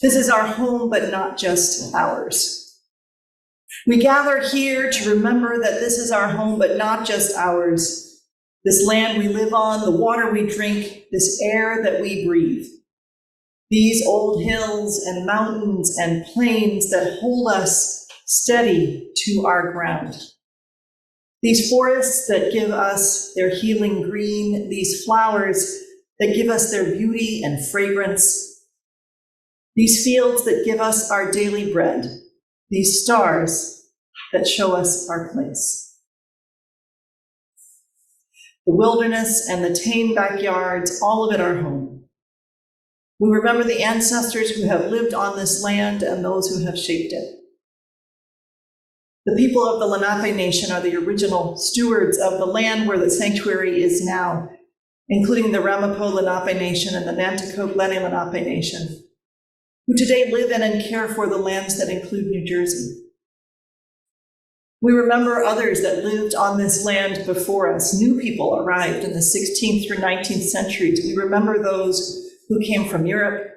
This is our home, but not just ours. We gather here to remember that this is our home, but not just ours. This land we live on, the water we drink, this air that we breathe. These old hills and mountains and plains that hold us steady to our ground. These forests that give us their healing green, these flowers that give us their beauty and fragrance. These fields that give us our daily bread, these stars that show us our place. The wilderness and the tame backyards, all of it our home. We remember the ancestors who have lived on this land and those who have shaped it. The people of the Lenape Nation are the original stewards of the land where the sanctuary is now, including the Ramapo Lenape Nation and the Nanticoke Lenni Lenape Nation, who today live in and care for the lands that include New Jersey. We remember others that lived on this land before us. New people arrived in the 16th through 19th centuries. We remember those who came from Europe.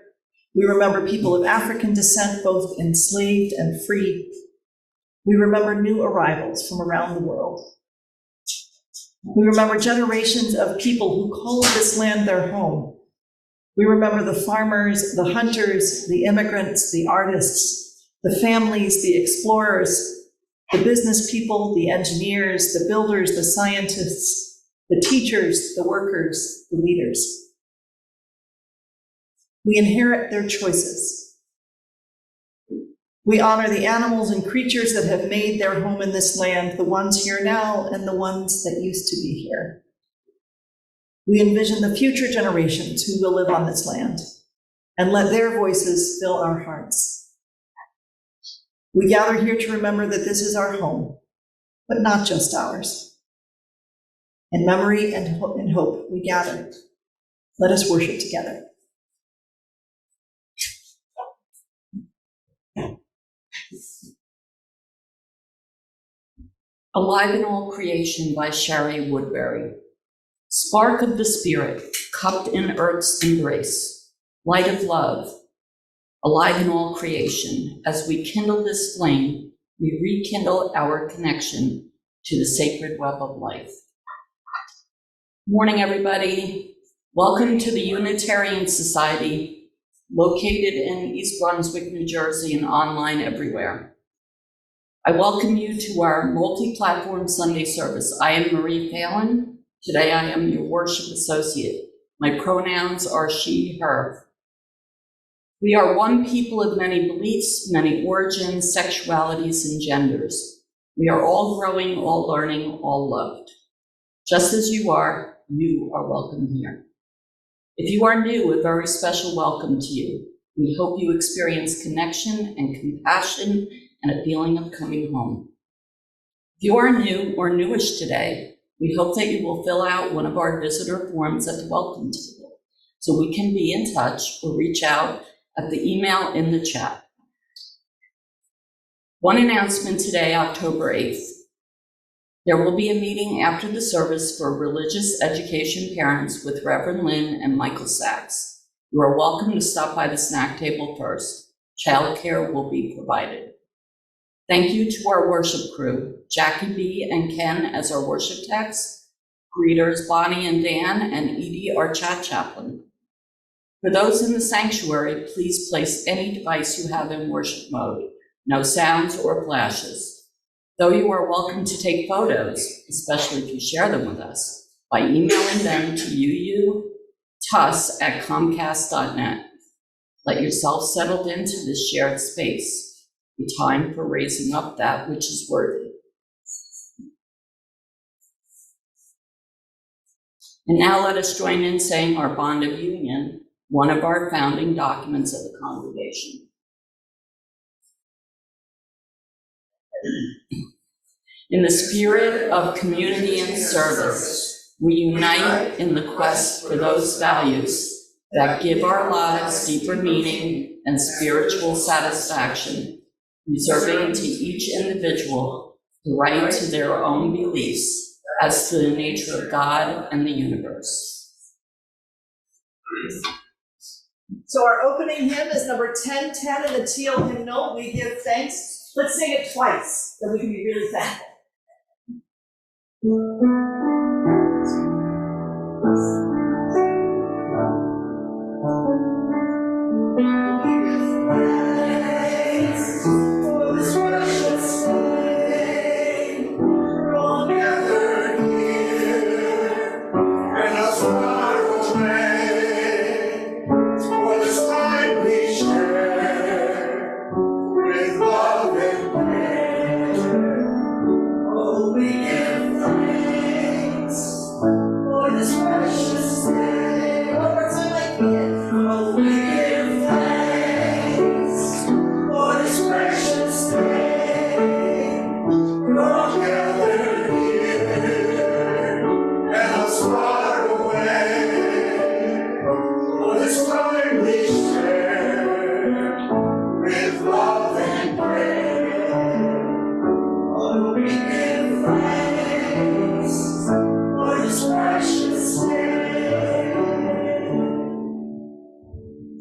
We remember people of African descent, both enslaved and free. We remember new arrivals from around the world. We remember generations of people who called this land their home. We remember the farmers, the hunters, the immigrants, the artists, the families, the explorers, the business people, the engineers, the builders, the scientists, the teachers, the workers, the leaders. We inherit their choices. We honor the animals and creatures that have made their home in this land, the ones here now and the ones that used to be here. We envision the future generations who will live on this land and let their voices fill our hearts. We gather here to remember that this is our home, but not just ours. In memory and hope we gather. Let us worship together. Alive in All Creation by Shari Woodbury. Spark of the Spirit, cupped in earth's embrace, light of love, alive in all creation. As we kindle this flame, we rekindle our connection to the sacred web of life. Morning, everybody. Welcome to the Unitarian Society, located in East Brunswick, New Jersey, and online everywhere. I welcome you to our multi-platform Sunday service. I am Marie Phelan. Today I am your worship associate. My pronouns are she, her. We are one people of many beliefs, many origins, sexualities, and genders. We are all growing, all learning, all loved. Just as you are welcome here. If you are new, a very special welcome to you. We hope you experience connection and compassion and a feeling of coming home. If you are new or newish today, we hope that you will fill out one of our visitor forms at the welcome table so we can be in touch or reach out at the email in the chat. One announcement today, October 8th. There will be a meeting after the service for religious education parents with Reverend Lynn and Michael Sachs. You are welcome to stop by the snack table first. Childcare will be provided. Thank you to our worship crew, Jackie B. and Ken as our worship techs, greeters Bonnie and Dan, and Edie, our chat chaplain. For those in the sanctuary, please place any device you have in worship mode, no sounds or flashes. Though you are welcome to take photos, especially if you share them with us, by emailing them to tuss@comcast.net. Let yourself settle into this shared space. The time for raising up that which is worthy. And now let us join in saying our bond of union, one of our founding documents of the congregation. In the spirit of community and service, We unite in the quest for those values that give our lives deeper meaning and spiritual satisfaction, reserving to each individual the right to their own beliefs as to the nature of God and the universe. So our opening hymn is number 1010 in the teal hymnal. We give thanks. Let's sing it twice, so we can be really thankful.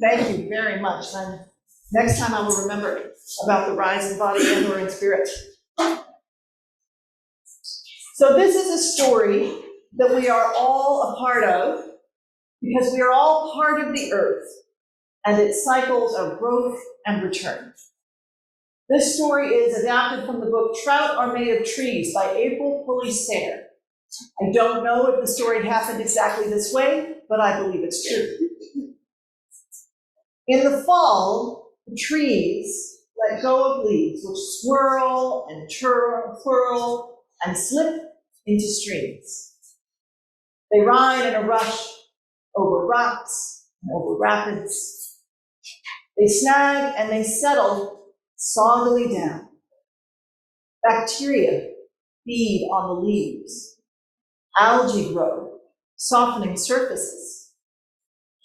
Thank you very much. And next time I will remember about the rise in body and or in spirit. So this is a story that we are all a part of because we are all part of the earth and its cycles of growth and return. This story is adapted from the book Trout Are Made of Trees by April Pulley Sayre. I don't know if the story happened exactly this way, but I believe it's true. In the fall, the trees let go of leaves, which swirl and twirl and slip into streams. They ride in a rush over rocks and over rapids. They snag and they settle soggily down. Bacteria feed on the leaves. Algae grow, softening surfaces.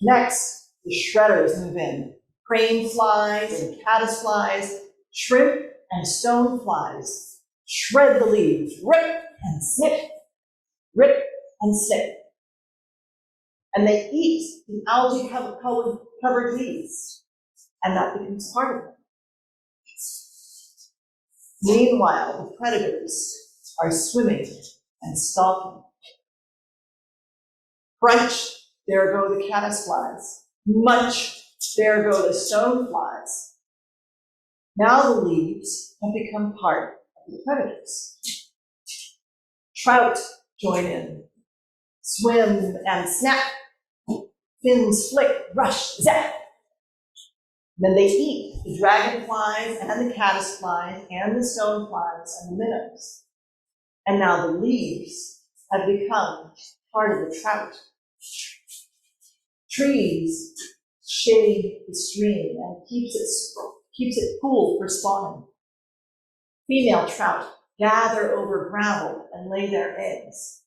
Next, the shredders move in. Crane flies and caddisflies, shrimp and stoneflies shred the leaves, rip and snip, rip and snip. And they eat the algae-covered leaves, and that becomes part of them. Meanwhile, the predators are swimming and stalking. Crunch, there go the caddisflies. Munch, there go the stoneflies. Now the leaves have become part of the predators. Trout join in, swim and snap. Fins flick, rush, zap. Then they eat the dragonflies and the caddisflies and the stoneflies and the minnows. And now the leaves have become part of the trout. Trees shade the stream and keeps it cool for spawning. Female trout gather over gravel and lay their eggs,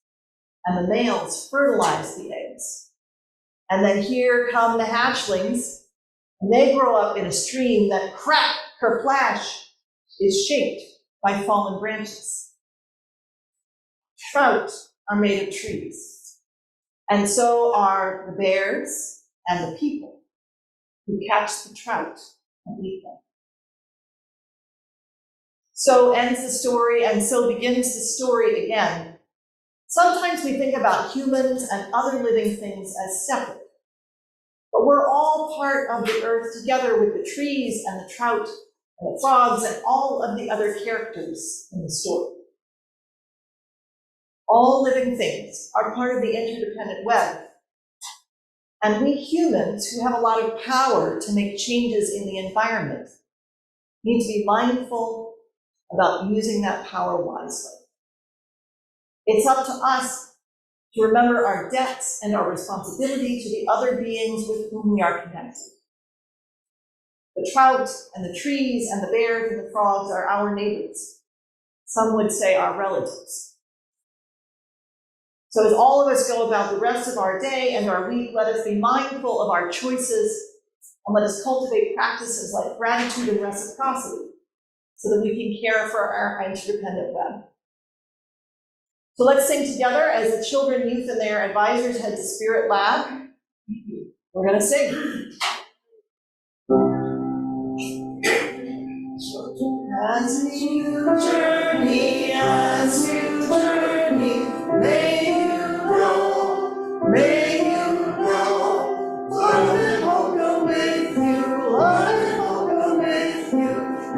and the males fertilize the eggs. And then here come the hatchlings, and they grow up in a stream that crack, kerplash, is shaped by fallen branches. Trout are made of trees, and so are the bears and the people who catch the trout and eat them. So ends the story, and so begins the story again. Sometimes we think about humans and other living things as separate, but we're all part of the earth together with the trees and the trout and the frogs and all of the other characters in the story. All living things are part of the interdependent web. And we humans, who have a lot of power to make changes in the environment, need to be mindful about using that power wisely. It's up to us to remember our debts and our responsibility to the other beings with whom we are connected. The trout and the trees and the bears and the frogs are our neighbors. Some would say our relatives. So as all of us go about the rest of our day and our week, let us be mindful of our choices and let us cultivate practices like gratitude and reciprocity so that we can care for our interdependent web. So let's sing together as the children, youth, and their advisors head to Spirit Lab. We're going to sing. As you journey, may you grow, love and hope go with you, love and hope go with you,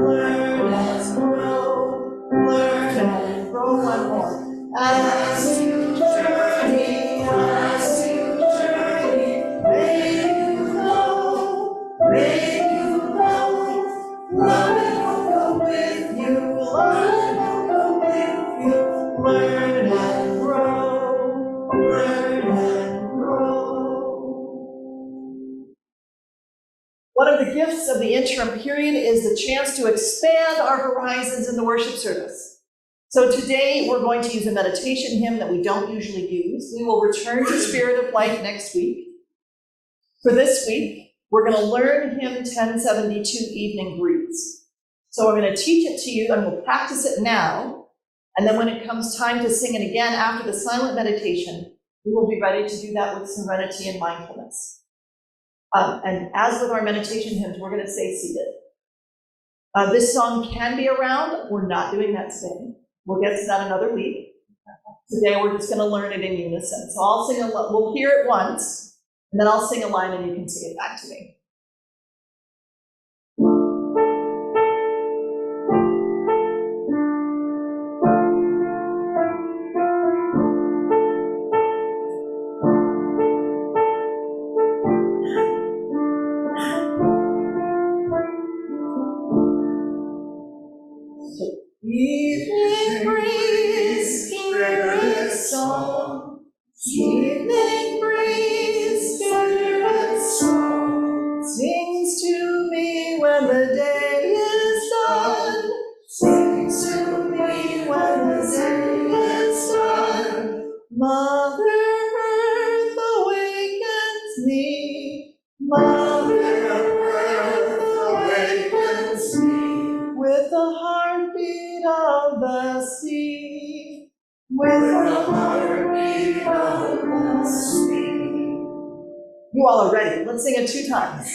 learn and grow, one more. As you journey, may you grow, love and hope go with you, love and hope go with you, learn and grow, One of the gifts of the interim period is the chance to expand our horizons in the worship service. So today we're going to use a meditation hymn that we don't usually use. We will return to Spirit of Life next week. For this week, we're going to learn hymn 1072, Evening Breeze. So we're going to teach it to you and we'll practice it now. And then when it comes time to sing it again after the silent meditation, we will be ready to do that with serenity and mindfulness. And as with our meditation hymns, we're going to stay seated. This song can be around. We're not doing that today. We'll get to that another week. Today, we're just going to learn it in unison. So I'll sing we'll hear it once, and then I'll sing a line and you can sing it back to me. Evening breeze, spirit song. Evening breeze, spirit song. Sings to me when the day is done. Sings to me when the day is done. Mother Earth awakens me. Mother Earth awakens me. With the heartbeat of the sea, with the heartbeat of the sea. You all are ready. Let's sing it 2 times.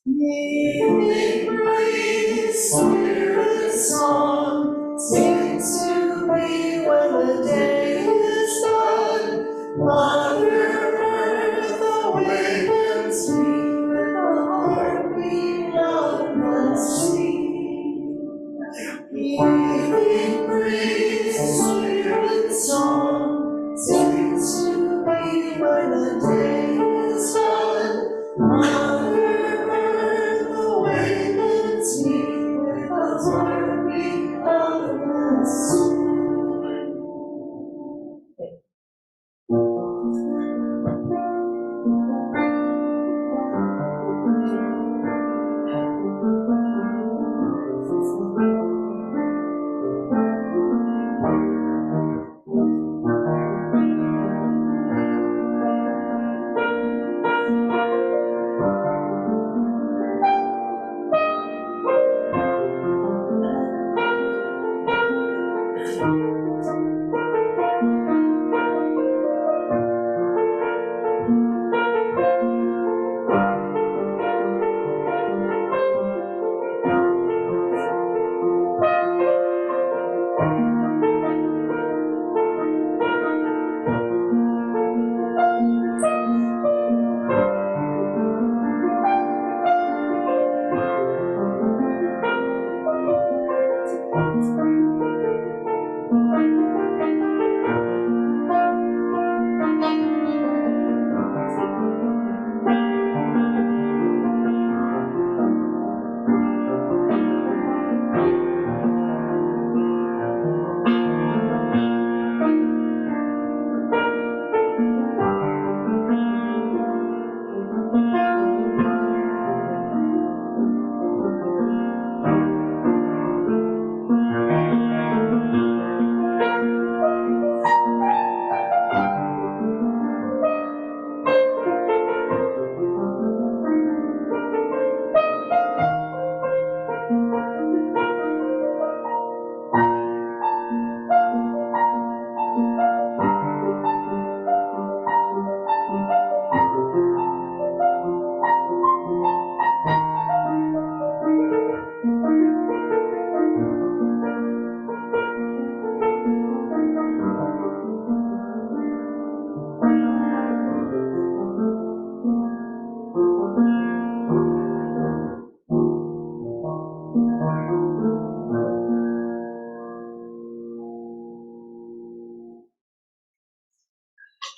Evening breeze, spirit song, sings to me when the day is done. Mother Earth awakens me with the heartbeat of the sea. Evening breeze, spirit song, sings to me when the day is done. Mother Earth awakens me with the heartbeat of the sea.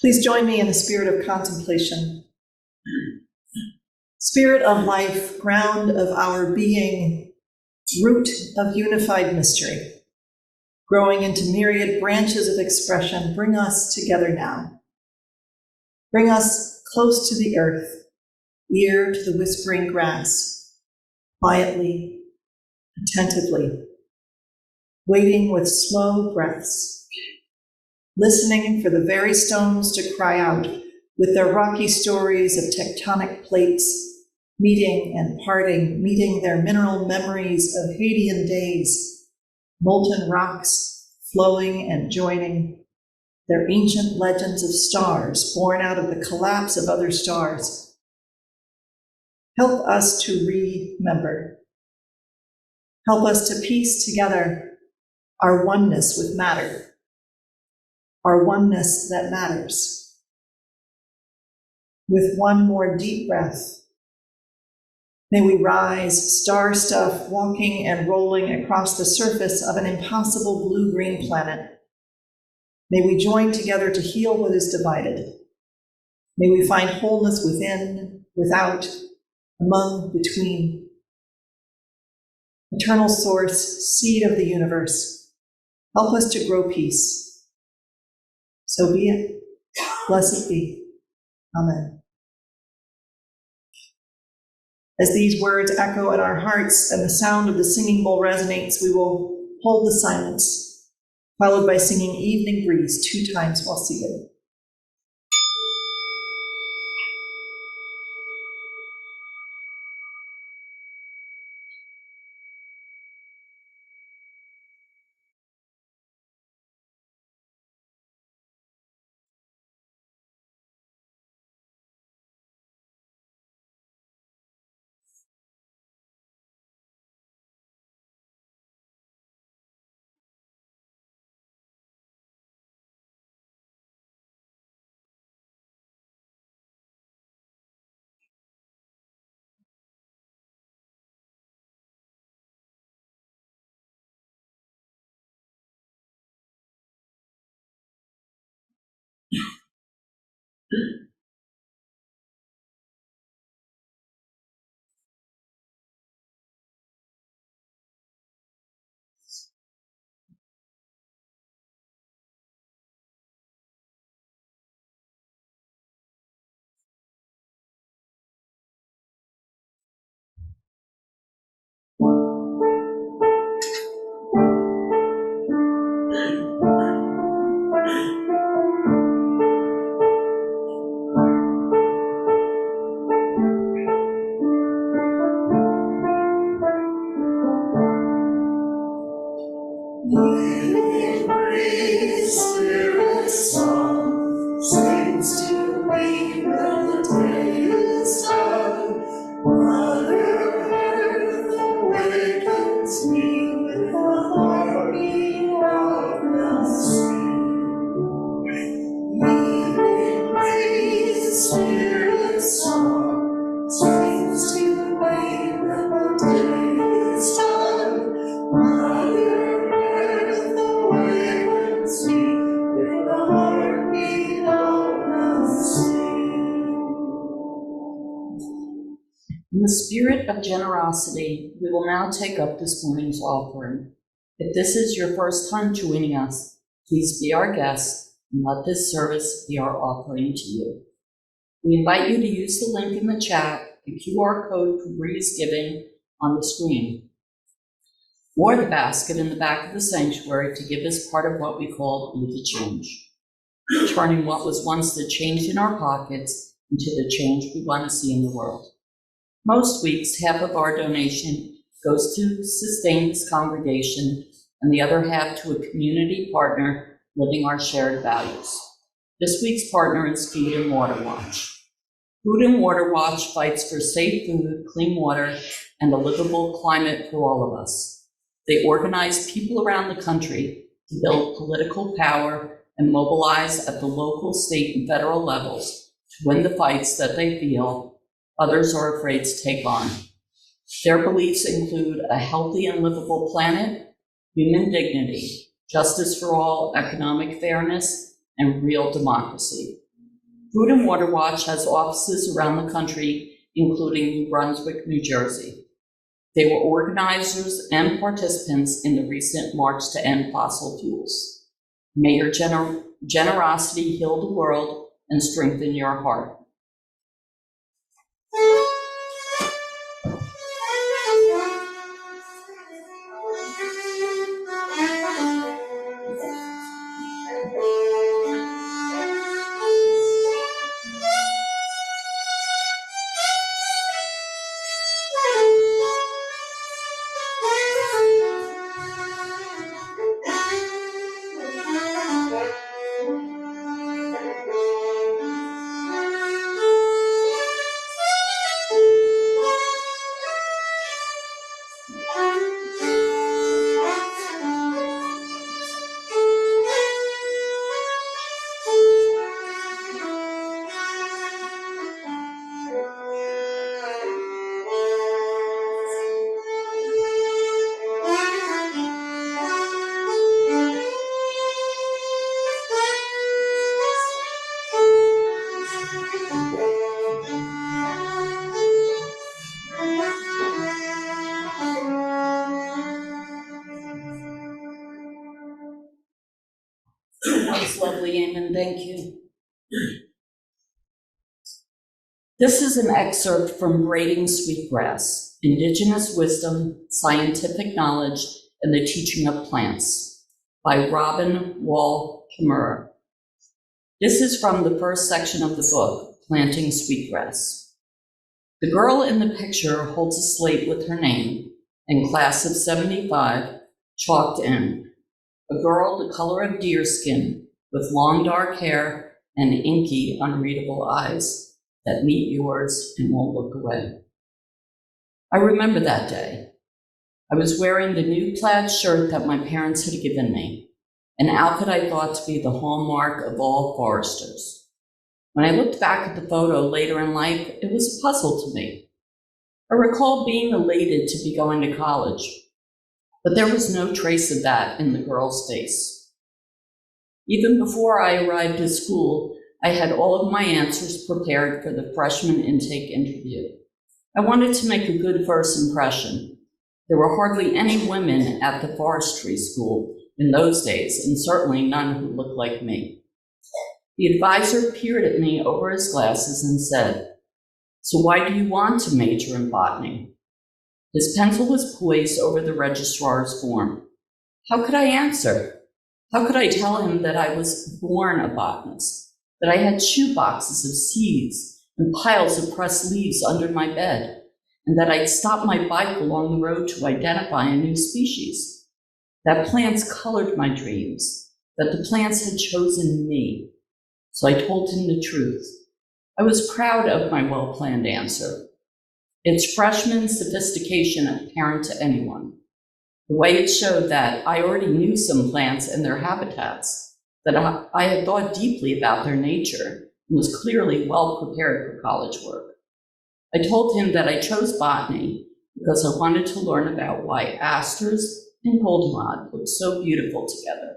Please join me in a spirit of contemplation. Spirit of life, ground of our being, root of unified mystery, growing into myriad branches of expression, bring us together now. Bring us close to the earth, ear to the whispering grass, quietly, attentively, waiting with slow breaths, listening for the very stones to cry out with their rocky stories of tectonic plates, meeting and parting, meeting their mineral memories of Hadean days, molten rocks flowing and joining, their ancient legends of stars born out of the collapse of other stars. Help us to remember. Help us to piece together our oneness with matter, our oneness that matters. With one more deep breath, may we rise, star-stuffed, walking and rolling across the surface of an impossible blue-green planet. May we join together to heal what is divided. May we find wholeness within, without, among, between. Eternal source, seed of the universe, help us to grow peace. So be it. Blessed be. Amen. As these words echo in our hearts and the sound of the singing bowl resonates, we will hold the silence, followed by singing Evening Breeze 2 times while seated. In the spirit of generosity, we will now take up this morning's offering. If this is your first time joining us, please be our guest and let this service be our offering to you. We invite you to use the link in the chat, the QR code for Breeze Giving on the screen, or the basket in the back of the sanctuary to give as part of what we call the change, turning what was once the change in our pockets into the change we want to see in the world. Most weeks, half of our donation goes to sustain this congregation and the other half to a community partner living our shared values. This week's partner is Food and Water Watch. Food and Water Watch fights for safe food, clean water, and a livable climate for all of us. They organize people around the country to build political power and mobilize at the local, state, and federal levels to win the fights that they feel others are afraid to take on. Their beliefs include a healthy and livable planet, human dignity, justice for all, economic fairness, and real democracy. Food and Water Watch has offices around the country, including New Brunswick, New Jersey. They were organizers and participants in the recent March to End Fossil Fuels. May your generosity heal the world and strengthen your heart. That was lovely, Eamon, thank you. This is an excerpt from Braiding Sweetgrass, Indigenous Wisdom, Scientific Knowledge, and the Teaching of Plants by Robin Wall Kimmerer. This is from the first section of the book, Planting Sweetgrass. The girl in the picture holds a slate with her name and class of 75 chalked in. A girl the color of deerskin with long dark hair and inky, unreadable eyes that meet yours and won't look away. I remember that day. I was wearing the new plaid shirt that my parents had given me, an outfit I thought to be the hallmark of all foresters. When I looked back at the photo later in life, it was a puzzle to me. I recall being elated to be going to college, but there was no trace of that in the girl's face. Even before I arrived at school, I had all of my answers prepared for the freshman intake interview. I wanted to make a good first impression. There were hardly any women at the forestry school in those days, and certainly none who looked like me. The advisor peered at me over his glasses and said, "So why do you want to major in botany?" His pencil was poised over the registrar's form. How could I answer? How could I tell him that I was born a botanist, that I had shoe boxes of seeds and piles of pressed leaves under my bed, and that I'd stop my bike along the road to identify a new species, that plants colored my dreams, that the plants had chosen me? So I told him the truth. I was proud of my well-planned answer. Its freshman sophistication apparent to anyone. The way it showed that I already knew some plants and their habitats, that I had thought deeply about their nature and was clearly well prepared for college work. I told him that I chose botany because I wanted to learn about why asters and goldenrod look so beautiful together.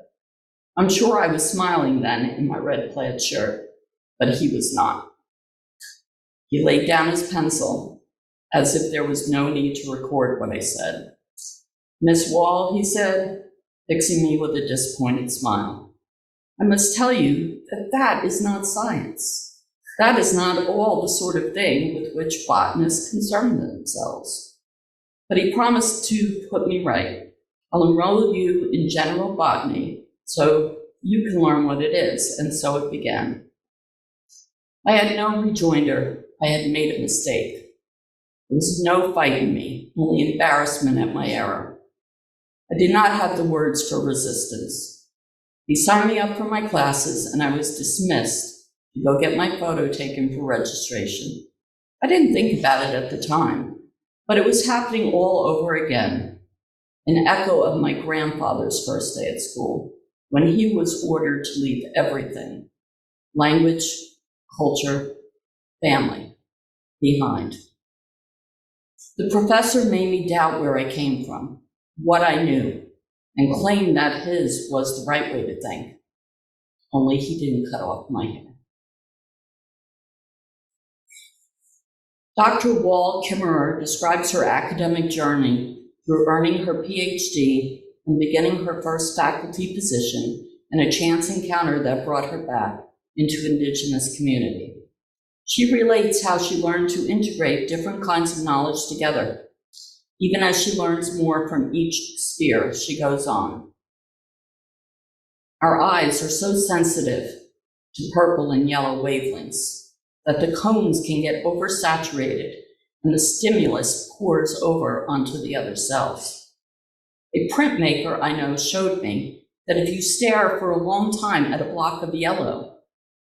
I'm sure I was smiling then in my red plaid shirt, but he was not. He laid down his pencil as if there was no need to record what I said. "Miss Wall," he said, fixing me with a disappointed smile, "I must tell you that that is not science. That is not all the sort of thing with which botanists concern themselves." But he promised to put me right. "I'll enroll you in general botany so you can learn what it is," and so it began. I had no rejoinder. I had made a mistake. There was no fighting me, only embarrassment at my error. I did not have the words for resistance. He signed me up for my classes, and I was dismissed to go get my photo taken for registration. I didn't think about it at the time, but it was happening all over again, an echo of my grandfather's first day at school, when he was ordered to leave everything, language, culture, family, behind. The professor made me doubt where I came from, what I knew, and claimed that his was the right way to think. Only he didn't cut off my hair. Dr. Wall Kimmerer describes her academic journey through earning her PhD and beginning her first faculty position and a chance encounter that brought her back into Indigenous community. She relates how she learned to integrate different kinds of knowledge together, even as she learns more from each sphere she goes on. Our eyes are so sensitive to purple and yellow wavelengths that the cones can get oversaturated and the stimulus pours over onto the other cells. A printmaker I know showed me that if you stare for a long time at a block of yellow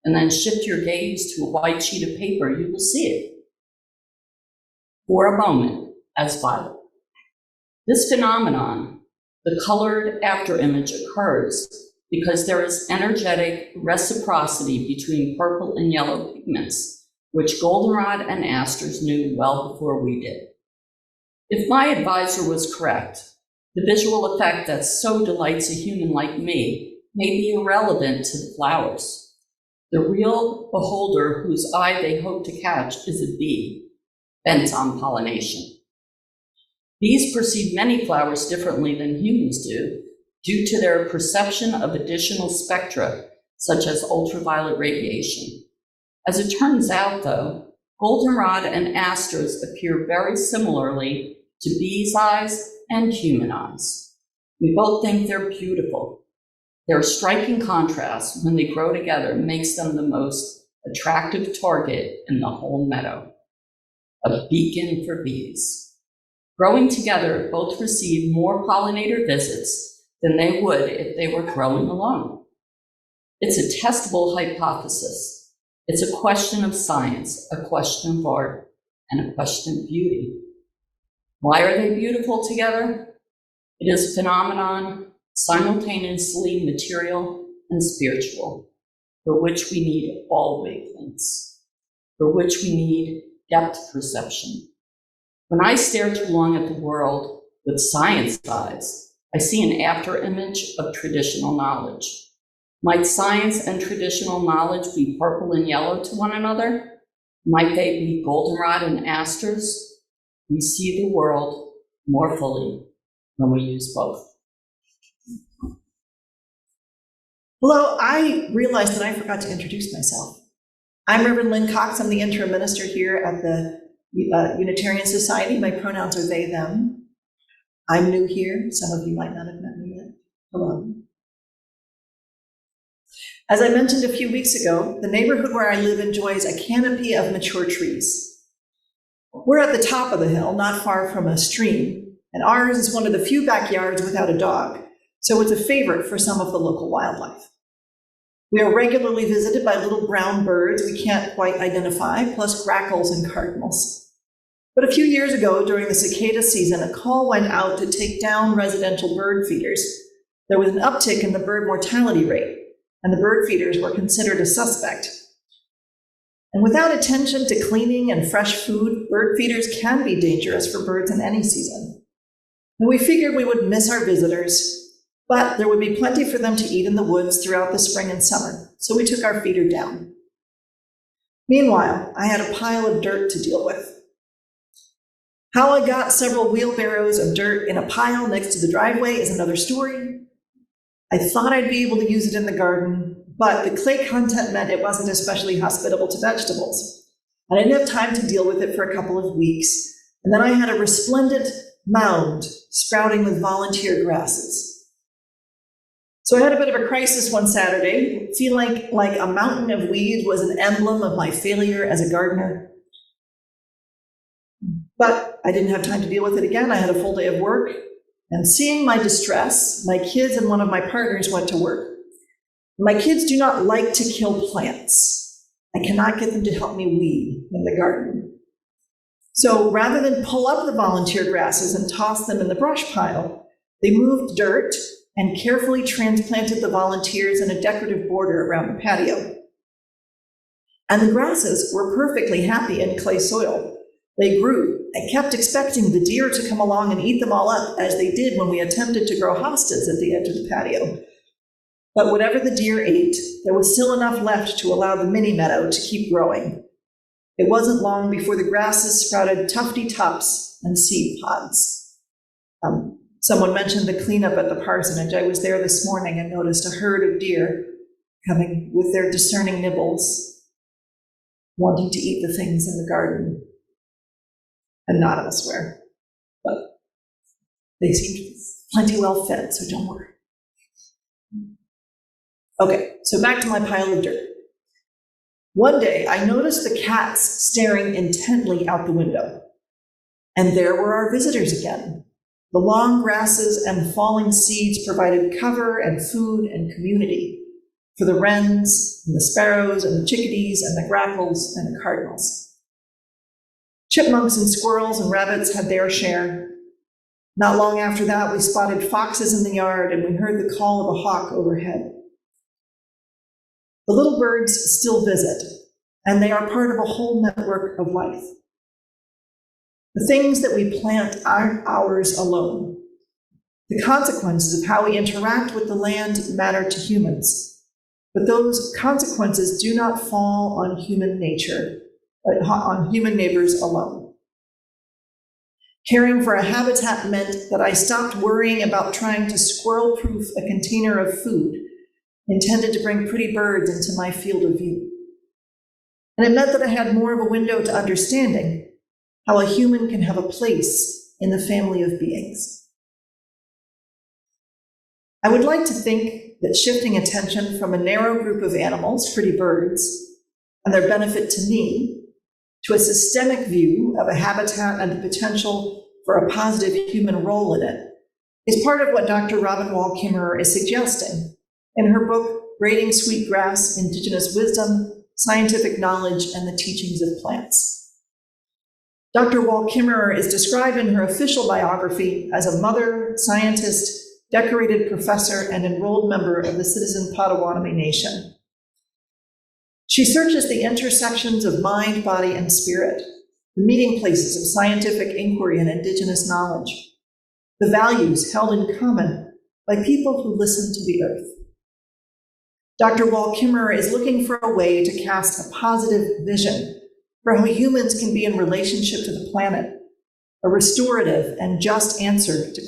and then shift your gaze to a white sheet of paper, you will see it for a moment as violet. This phenomenon, the colored afterimage, occurs because there is energetic reciprocity between purple and yellow pigments, which Goldenrod and Asters knew well before we did. If my advisor was correct, the visual effect that so delights a human like me may be irrelevant to the flowers. The real beholder whose eye they hope to catch is a bee, bent on pollination. Bees perceive many flowers differently than humans do, due to their perception of additional spectra, such as ultraviolet radiation. As it turns out, though, Goldenrod and Asters appear very similarly to bees' eyes and human eyes. We both think they're beautiful. Their striking contrast when they grow together makes them the most attractive target in the whole meadow, a beacon for bees. Growing together, both receive more pollinator visits than they would if they were growing alone. It's a testable hypothesis. It's a question of science, a question of art, and a question of beauty. Why are they beautiful together? It is a phenomenon simultaneously material and spiritual, for which we need all wavelengths, for which we need depth perception. When I stare too long at the world with science eyes, I see an afterimage of traditional knowledge. Might science and traditional knowledge be purple and yellow to one another? Might they be Goldenrod and Asters? We see the world more fully when we use both. Hello, I realized that I forgot to introduce myself. I'm Reverend Lynn Cox. I'm the interim minister here at the Unitarian Society. My pronouns are they, them. I'm new here. Some of you might not have met me yet. Hello. As I mentioned a few weeks ago, the neighborhood where I live enjoys a canopy of mature trees. We're at the top of the hill, not far from a stream, and ours is one of the few backyards without a dog, so it's a favorite for some of the local wildlife. We are regularly visited by little brown birds we can't quite identify, plus grackles and cardinals. But a few years ago, during the cicada season, a call went out to take down residential bird feeders. There was an uptick in the bird mortality rate, and the bird feeders were considered a suspect. And without attention to cleaning and fresh food, bird feeders can be dangerous for birds in any season. And we figured we would miss our visitors, but there would be plenty for them to eat in the woods throughout the spring and summer, so we took our feeder down. Meanwhile, I had a pile of dirt to deal with. How I got several wheelbarrows of dirt in a pile next to the driveway is another story. I thought I'd be able to use it in the garden, but the clay content meant it wasn't especially hospitable to vegetables. And I didn't have time to deal with it for a couple of weeks, and then I had a resplendent mound sprouting with volunteer grasses. So I had a bit of a crisis one Saturday, feeling like a mountain of weeds was an emblem of my failure as a gardener. But I didn't have time to deal with it again. I had a full day of work, and seeing my distress, my kids and one of my partners went to work. My kids do not like to kill plants. I cannot get them to help me weed in the garden. So rather than pull up the volunteer grasses and toss them in the brush pile, they moved dirt and carefully transplanted the volunteers in a decorative border around the patio. And the grasses were perfectly happy in clay soil. They grew. I kept expecting the deer to come along and eat them all up, as they did when we attempted to grow hostas at the edge of the patio. But whatever the deer ate, there was still enough left to allow the mini meadow to keep growing. It wasn't long before the grasses sprouted tufty tops and seed pods. Someone mentioned the cleanup at the parsonage. I was there this morning and noticed a herd of deer coming with their discerning nibbles, wanting to eat the things in the garden and not elsewhere. But they seem plenty well fed, so don't worry. Okay, so back to my pile of dirt. One day, I noticed the cats staring intently out the window. And there were our visitors again. The long grasses and falling seeds provided cover and food and community for the wrens and the sparrows and the chickadees and the grackles and the cardinals. Chipmunks and squirrels and rabbits had their share. Not long after that, we spotted foxes in the yard and we heard the call of a hawk overhead. The little birds still visit, and they are part of a whole network of life. The things that we plant aren't ours alone. The consequences of how we interact with the land matter to humans, but those consequences do not fall on human nature, on human neighbors alone. Caring for a habitat meant that I stopped worrying about trying to squirrel-proof a container of food intended to bring pretty birds into my field of view. And it meant that I had more of a window to understanding how a human can have a place in the family of beings. I would like to think that shifting attention from a narrow group of animals, pretty birds, and their benefit to me, to a systemic view of a habitat and the potential for a positive human role in it, is part of what Dr. Robin Wall Kimmerer is suggesting in her book, Braiding Sweetgrass, Indigenous Wisdom, Scientific Knowledge, and the Teachings of Plants. Dr. Wall Kimmerer is described in her official biography as a mother, scientist, decorated professor, and enrolled member of the Citizen Potawatomi Nation. She searches the intersections of mind, body, and spirit, the meeting places of scientific inquiry and indigenous knowledge, the values held in common by people who listen to the earth. Dr. Wall Kimmerer is looking for a way to cast a positive vision for how humans can be in relationship to the planet, a restorative and just answer to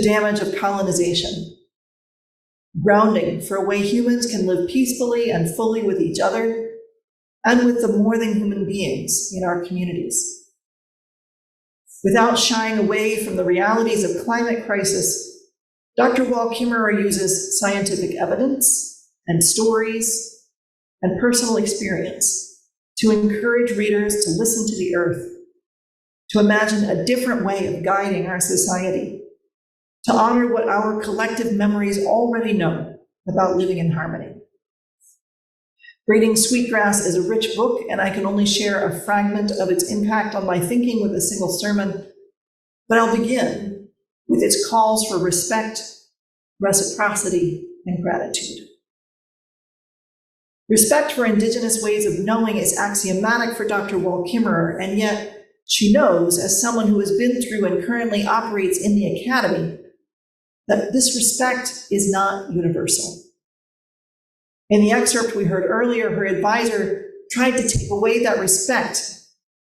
damage of colonization, grounding for a way humans can live peacefully and fully with each other and with the more than human beings in our communities. Without shying away from the realities of climate crisis, Dr. Wall Kimmerer uses scientific evidence and stories and personal experience to encourage readers to listen to the earth, to imagine a different way of guiding our society, to honor what our collective memories already know about living in harmony. Braiding Sweetgrass is a rich book, and I can only share a fragment of its impact on my thinking with a single sermon, but I'll begin with its calls for respect, reciprocity, and gratitude. Respect for Indigenous ways of knowing is axiomatic for Dr. Wall Kimmerer, and yet she knows, as someone who has been through and currently operates in the academy, that this respect is not universal. In the excerpt we heard earlier, her advisor tried to take away that respect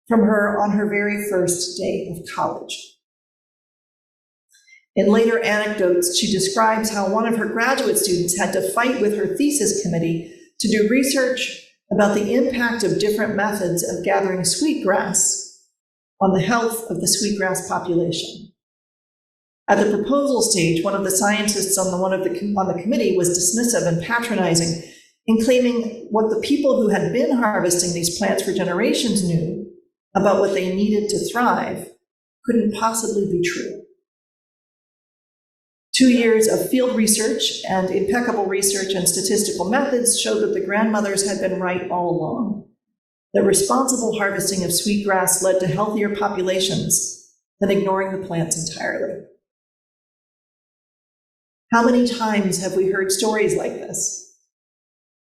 from her on her very first day of college. In later anecdotes, she describes how one of her graduate students had to fight with her thesis committee to do research about the impact of different methods of gathering sweetgrass on the health of the sweetgrass population. At the proposal stage, one of the scientists on the committee was dismissive and patronizing in claiming what the people who had been harvesting these plants for generations knew about what they needed to thrive couldn't possibly be true. 2 years of field research and impeccable research and statistical methods showed that the grandmothers had been right all along, that responsible harvesting of sweetgrass led to healthier populations than ignoring the plants entirely. How many times have we heard stories like this?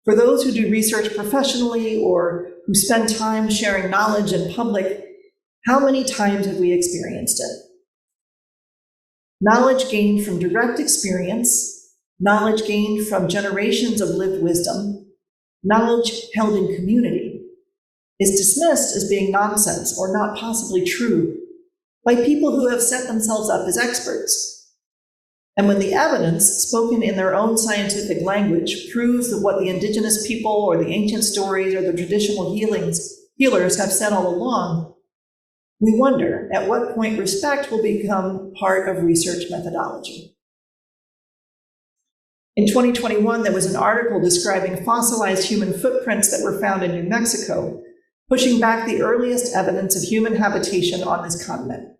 For those who do research professionally or who spend time sharing knowledge in public, how many times have we experienced it? Knowledge gained from direct experience, knowledge gained from generations of lived wisdom, knowledge held in community, is dismissed as being nonsense or not possibly true by people who have set themselves up as experts. And when the evidence, spoken in their own scientific language, proves that what the indigenous people or the ancient stories or the traditional healers have said all along, we wonder at what point respect will become part of research methodology. In 2021, there was an article describing fossilized human footprints that were found in New Mexico, pushing back the earliest evidence of human habitation on this continent.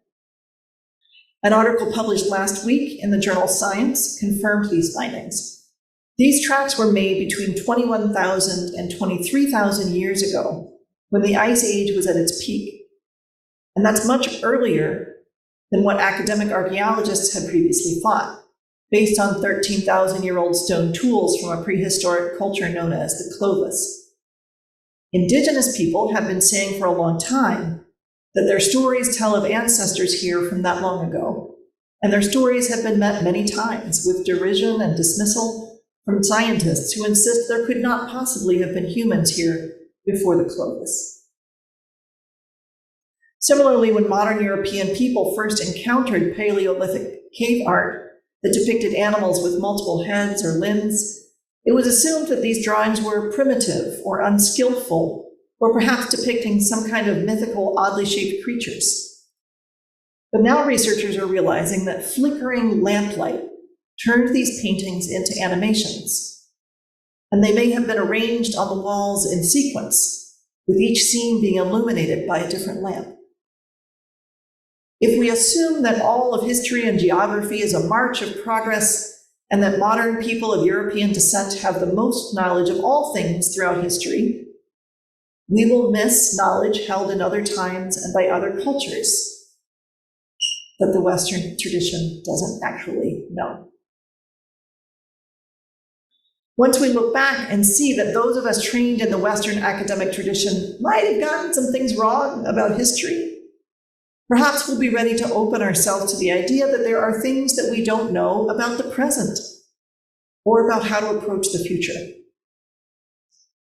An article published last week in the journal Science confirmed these findings. These tracks were made between 21,000 and 23,000 years ago, when the Ice Age was at its peak. And that's much earlier than what academic archaeologists had previously thought, based on 13,000-year-old stone tools from a prehistoric culture known as the Clovis. Indigenous people have been saying for a long time that their stories tell of ancestors here from that long ago, and their stories have been met many times with derision and dismissal from scientists who insist there could not possibly have been humans here before the Clovis. Similarly, when modern European people first encountered Paleolithic cave art that depicted animals with multiple heads or limbs, it was assumed that these drawings were primitive or unskillful, or perhaps depicting some kind of mythical, oddly shaped creatures. But now researchers are realizing that flickering lamplight turned these paintings into animations, and they may have been arranged on the walls in sequence, with each scene being illuminated by a different lamp. If we assume that all of history and geography is a march of progress, and that modern people of European descent have the most knowledge of all things throughout history, we will miss knowledge held in other times and by other cultures that the Western tradition doesn't actually know. Once we look back and see that those of us trained in the Western academic tradition might have gotten some things wrong about history, perhaps we'll be ready to open ourselves to the idea that there are things that we don't know about the present or about how to approach the future.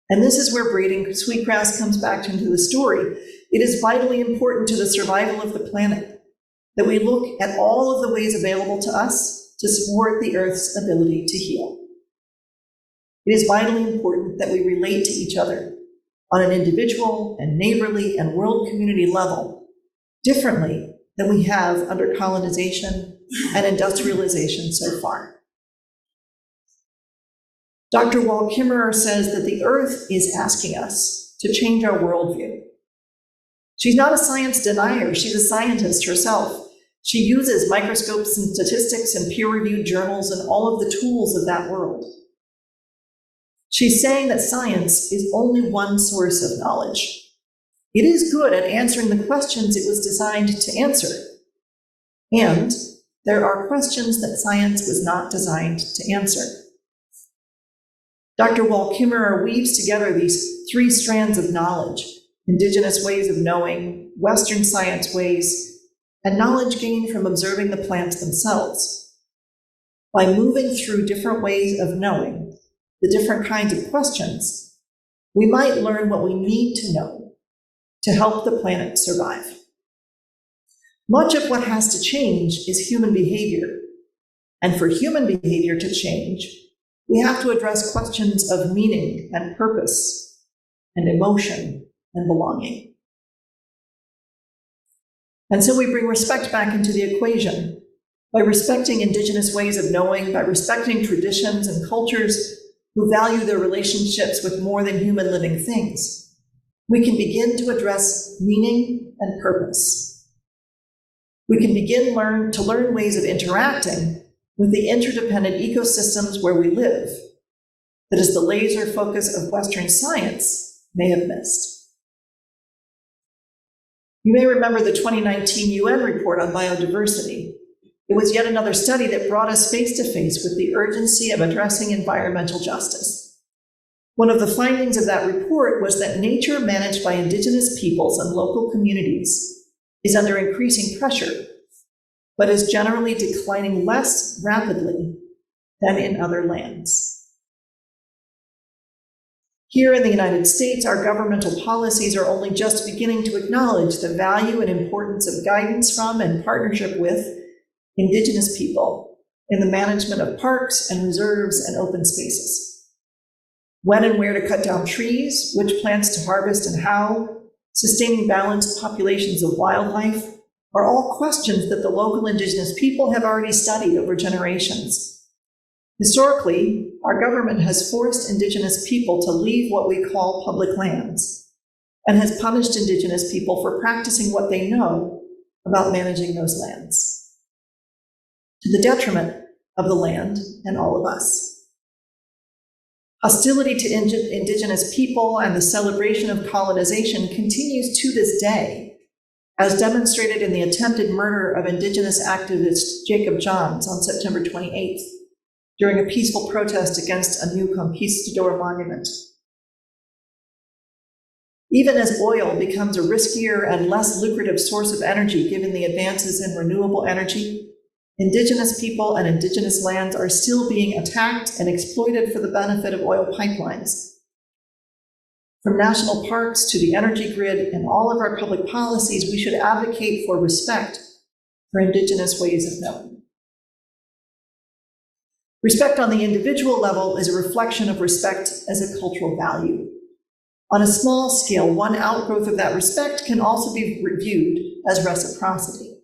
And this is where braiding sweetgrass comes back into the story. It is vitally important to the survival of the planet that we look at all of the ways available to us to support the Earth's ability to heal. It is vitally important that we relate to each other on an individual and neighborly and world community level differently than we have under colonization and industrialization so far. Dr. Wall Kimmerer says that the Earth is asking us to change our worldview. She's not a science denier, she's a scientist herself. She uses microscopes and statistics and peer-reviewed journals and all of the tools of that world. She's saying that science is only one source of knowledge. It is good at answering the questions it was designed to answer. And there are questions that science was not designed to answer. Dr. Wall Kimmerer weaves together these three strands of knowledge: indigenous ways of knowing, Western science ways, and knowledge gained from observing the plants themselves. By moving through different ways of knowing, the different kinds of questions, we might learn what we need to know to help the planet survive. Much of what has to change is human behavior, and for human behavior to change, we have to address questions of meaning and purpose and emotion and belonging. And so we bring respect back into the equation by respecting indigenous ways of knowing, by respecting traditions and cultures who value their relationships with more than human living things. We can begin to address meaning and purpose. We can begin to learn ways of interacting with the interdependent ecosystems where we live, that is the laser focus of Western science may have missed. You may remember the 2019 UN report on biodiversity. It was yet another study that brought us face to face with the urgency of addressing environmental justice. One of the findings of that report was that nature managed by Indigenous peoples and local communities is under increasing pressure, but is generally declining less rapidly than in other lands. Here in the United States, our governmental policies are only just beginning to acknowledge the value and importance of guidance from and partnership with Indigenous people in the management of parks and reserves and open spaces. When and where to cut down trees, which plants to harvest and how, sustaining balanced populations of wildlife, are all questions that the local Indigenous people have already studied over generations. Historically, our government has forced Indigenous people to leave what we call public lands and has punished Indigenous people for practicing what they know about managing those lands, to the detriment of the land and all of us. Hostility to Indigenous people and the celebration of colonization continues to this day, as demonstrated in the attempted murder of Indigenous activist Jacob Johns on September 28th during a peaceful protest against a new conquistador monument. Even as oil becomes a riskier and less lucrative source of energy given the advances in renewable energy, Indigenous people and Indigenous lands are still being attacked and exploited for the benefit of oil pipelines. From national parks to the energy grid and all of our public policies, we should advocate for respect for Indigenous ways of knowing. Respect on the individual level is a reflection of respect as a cultural value. On a small scale, one outgrowth of that respect can also be viewed as reciprocity.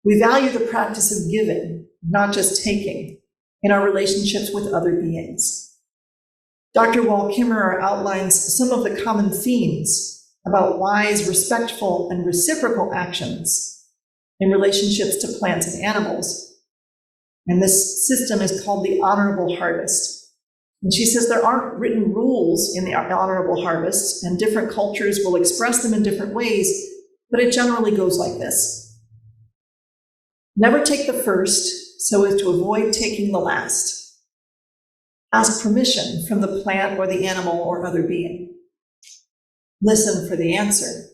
We value the practice of giving, not just taking, in our relationships with other beings. Dr. Wall Kimmerer outlines some of the common themes about wise, respectful, and reciprocal actions in relationships to plants and animals. And this system is called the honorable harvest. And she says there aren't written rules in the honorable harvest, and different cultures will express them in different ways, but it generally goes like this. Never take the first so as to avoid taking the last. Ask permission from the plant or the animal or other being. Listen for the answer.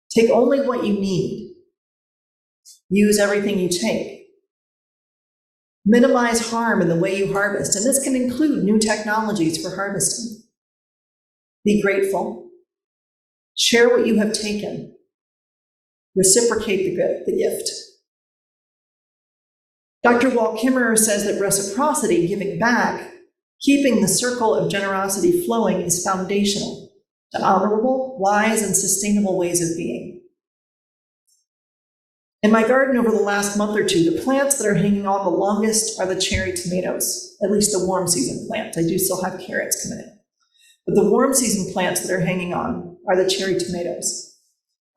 Take only what you need. Use everything you take. Minimize harm in the way you harvest, and this can include new technologies for harvesting. Be grateful. Share what you have taken. Reciprocate the gift. Dr. Wall Kimmerer says that reciprocity, giving back, keeping the circle of generosity flowing, is foundational to honorable, wise, and sustainable ways of being. In my garden over the last month or two, the plants that are hanging on the longest are the cherry tomatoes, at least the warm season plants. I do still have carrots coming in. But the warm season plants that are hanging on are the cherry tomatoes.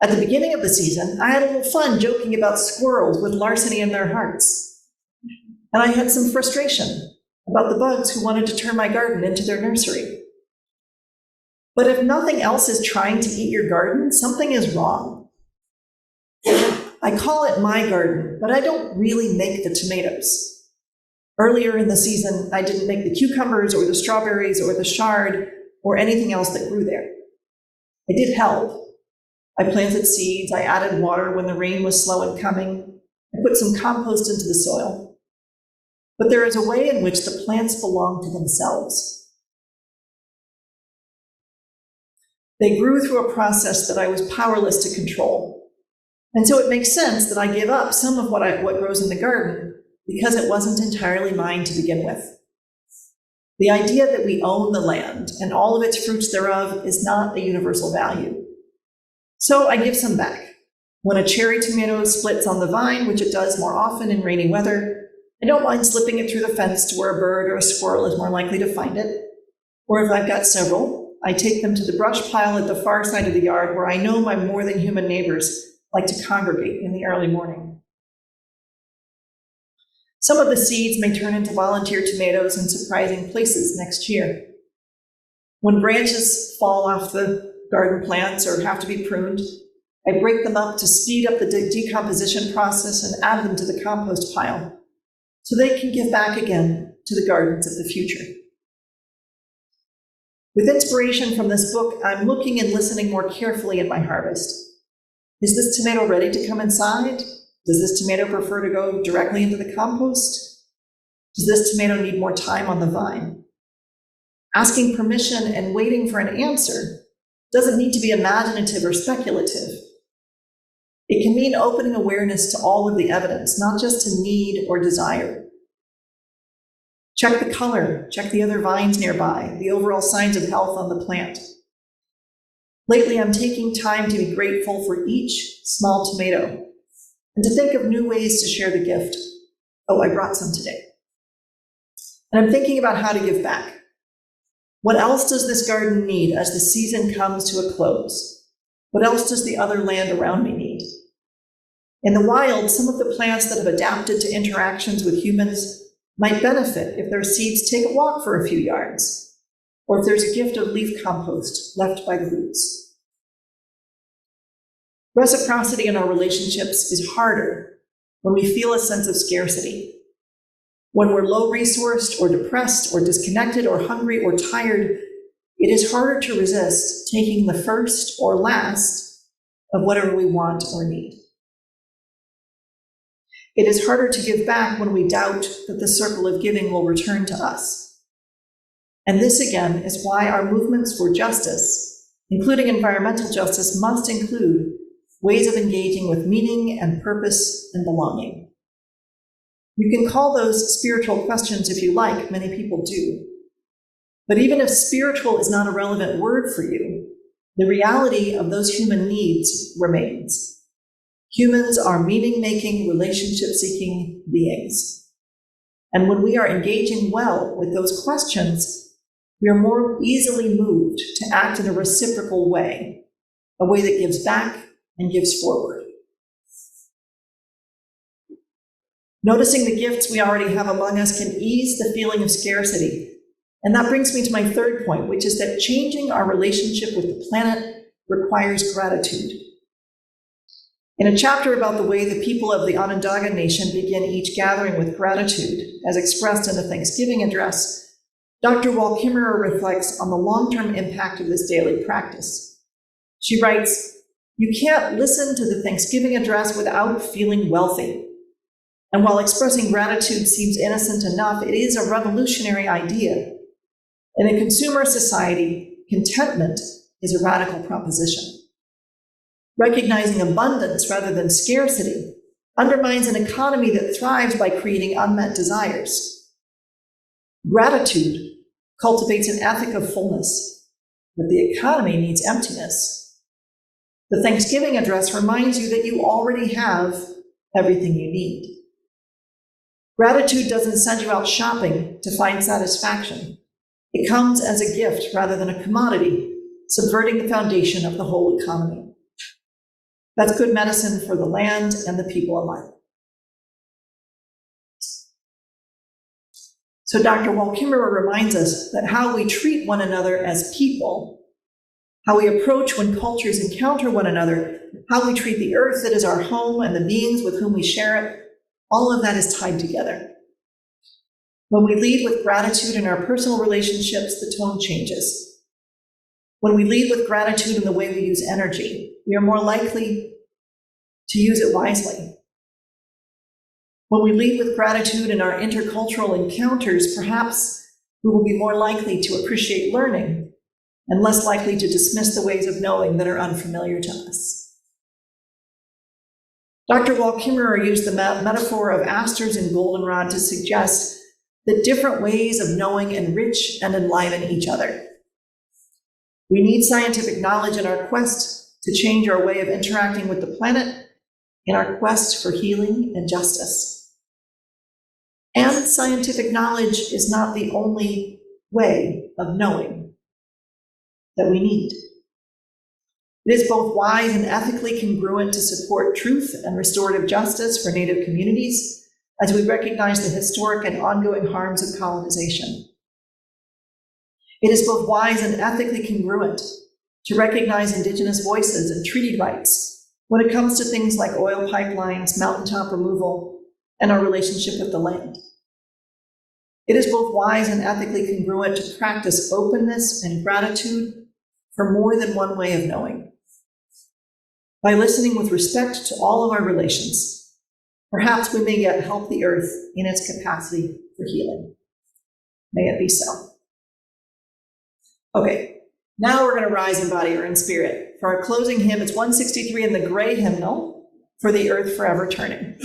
At the beginning of the season, I had a little fun joking about squirrels with larceny in their hearts. And I had some frustration about the bugs who wanted to turn my garden into their nursery. But if nothing else is trying to eat your garden, something is wrong. I call it my garden, but I don't really make the tomatoes. Earlier in the season, I didn't make the cucumbers or the strawberries or the chard or anything else that grew there. I did help. I planted seeds, I added water when the rain was slow in coming, I put some compost into the soil. But there is a way in which the plants belong to themselves. They grew through a process that I was powerless to control. And so it makes sense that I give up some of what grows in the garden because it wasn't entirely mine to begin with. The idea that we own the land and all of its fruits thereof is not a universal value. So I give some back. When a cherry tomato splits on the vine, which it does more often in rainy weather, I don't mind slipping it through the fence to where a bird or a squirrel is more likely to find it. Or if I've got several, I take them to the brush pile at the far side of the yard where I know my more than human neighbors like to congregate in the early morning. Some of the seeds may turn into volunteer tomatoes in surprising places next year. When branches fall off the garden plants or have to be pruned, I break them up to speed up the decomposition process and add them to the compost pile so they can give back again to the gardens of the future. With inspiration from this book, I'm looking and listening more carefully in my harvest. Is this tomato ready to come inside? Does this tomato prefer to go directly into the compost? Does this tomato need more time on the vine? Asking permission and waiting for an answer doesn't need to be imaginative or speculative. It can mean opening awareness to all of the evidence, not just to need or desire. Check the color, check the other vines nearby, the overall signs of health on the plant. Lately, I'm taking time to be grateful for each small tomato and to think of new ways to share the gift. Oh, I brought some today. And I'm thinking about how to give back. What else does this garden need as the season comes to a close? What else does the other land around me need? In the wild, some of the plants that have adapted to interactions with humans might benefit if their seeds take a walk for a few yards, or if there's a gift of leaf compost left by the roots. Reciprocity in our relationships is harder when we feel a sense of scarcity. When we're low-resourced or depressed or disconnected or hungry or tired, it is harder to resist taking the first or last of whatever we want or need. It is harder to give back when we doubt that the circle of giving will return to us. And this, again, is why our movements for justice, including environmental justice, must include ways of engaging with meaning and purpose and belonging. You can call those spiritual questions if you like, many people do. But even if spiritual is not a relevant word for you, the reality of those human needs remains. Humans are meaning-making, relationship-seeking beings. And when we are engaging well with those questions, we are more easily moved to act in a reciprocal way, a way that gives back and gives forward. Noticing the gifts we already have among us can ease the feeling of scarcity. And that brings me to my third point, which is that changing our relationship with the planet requires gratitude. In a chapter about the way the people of the Onondaga Nation begin each gathering with gratitude, as expressed in the Thanksgiving address, Dr. Wall Kimmerer reflects on the long-term impact of this daily practice. She writes, "You can't listen to the Thanksgiving address without feeling wealthy. And while expressing gratitude seems innocent enough, it is a revolutionary idea. In a consumer society, contentment is a radical proposition. Recognizing abundance rather than scarcity undermines an economy that thrives by creating unmet desires. Gratitude cultivates an ethic of fullness, but the economy needs emptiness. The Thanksgiving address reminds you that you already have everything you need. Gratitude doesn't send you out shopping to find satisfaction. It comes as a gift rather than a commodity, subverting the foundation of the whole economy. That's good medicine for the land and the people alike." So Dr. Wall Kimmerer reminds us that how we treat one another as people, how we approach when cultures encounter one another, how we treat the earth that is our home and the beings with whom we share it, all of that is tied together. When we lead with gratitude in our personal relationships, the tone changes. When we lead with gratitude in the way we use energy, we are more likely to use it wisely. When we lead with gratitude in our intercultural encounters, perhaps we will be more likely to appreciate learning and less likely to dismiss the ways of knowing that are unfamiliar to us. Dr. Wall Kimmerer used the metaphor of asters and goldenrod to suggest that different ways of knowing enrich and enliven each other. We need scientific knowledge in our quest to change our way of interacting with the planet, in our quest for healing and justice. And scientific knowledge is not the only way of knowing that we need. It is both wise and ethically congruent to support truth and restorative justice for Native communities as we recognize the historic and ongoing harms of colonization. It is both wise and ethically congruent to recognize Indigenous voices and treaty rights when it comes to things like oil pipelines, mountaintop removal, and our relationship with the land. It is both wise and ethically congruent to practice openness and gratitude for more than one way of knowing. By listening with respect to all of our relations, perhaps we may yet help the earth in its capacity for healing. May it be so. Okay, now we're going to rise in body or in spirit. For our closing hymn, it's 163 in the gray hymnal, For the Earth Forever Turning.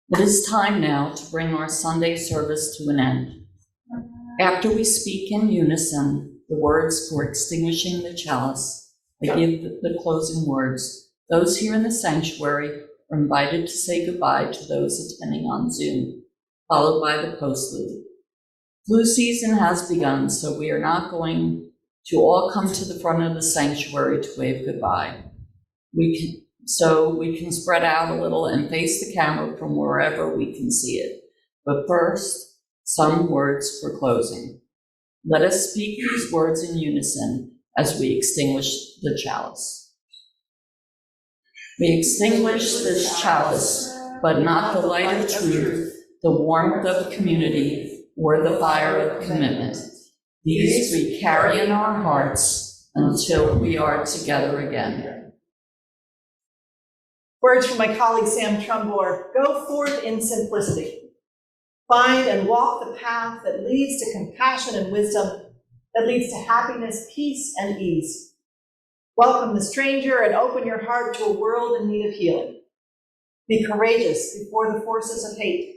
It is time now to bring our Sunday service to an end. After we speak in unison the words for extinguishing the chalice, I give the closing words. Those here in the sanctuary are invited to say goodbye to those attending on Zoom, followed by the postlude. Flu season has begun, so we are not going to all come to the front of the sanctuary to wave goodbye. So we can spread out a little and face the camera from wherever we can see it. But first, some words for closing. Let us speak these words in unison as we extinguish the chalice. We extinguish this chalice, but not the light of truth, the warmth of community, or the fire of commitment. These we carry in our hearts until we are together again. Words from my colleague Sam Trumbore: go forth in simplicity. Find and walk the path that leads to compassion and wisdom, that leads to happiness, peace, and ease. Welcome the stranger and open your heart to a world in need of healing. Be courageous before the forces of hate.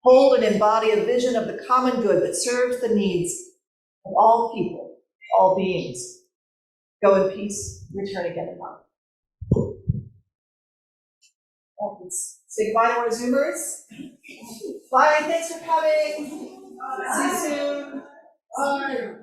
Hold and embody a vision of the common good that serves the needs of all people, all beings. Go in peace, return again in love. Say goodbye to our Zoomers. Bye, thanks for coming. See you soon. Bye.